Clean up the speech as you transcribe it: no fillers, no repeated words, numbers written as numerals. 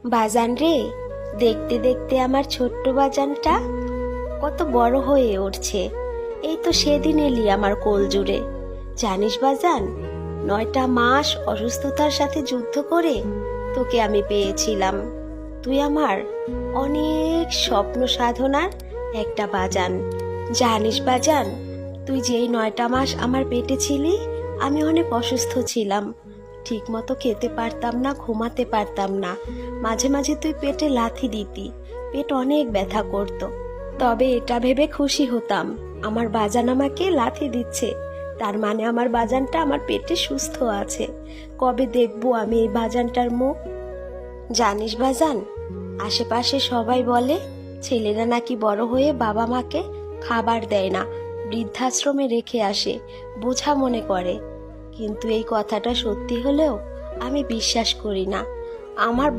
বাজান রে, দেখতে দেখতে আমার ছোট্ট বাজানটা কত বড় হয়ে উঠছে। এই তো সেদিন এলি আমার কোল জুড়ে। জানিস বাজান, 9টা মাস অসুস্থতার সাথে যুদ্ধ করে তোকে আমি পেয়েছিলাম। তুই আমার অনেক স্বপ্ন সাধনার একটা বাজান। জানিস বাজান, তুই যেই 9টা মাস আমার পেটে ছিলি, আমি অনেক অসুস্থ ছিলাম। ঠিক মতো খেতে পারতাম না, ঘুমাতে পারতাম না। মাঝে মাঝে তুই পেটে লাথি দিতি, পেট অনেক ব্যথা করত। তবে এটা ভেবে খুশি হতাম, আমার বাজান আমাকে লাথি দিচ্ছে, তার মানে আমার বাজানটা আমার পেটে সুস্থ আছে। কবে দেখবো আমি এই বাজানটার মুখ? জানিস বাজান, আশেপাশে সবাই বলে ছেলেরা নাকি বড় হয়ে বাবা মাকে খাবার দেয় না, বৃদ্ধাশ্রমে রেখে আসে, বোঝা মনে করে। কিন্তু এই কথাটা সত্যি হলেও আমি বিশ্বাস করি না। আমার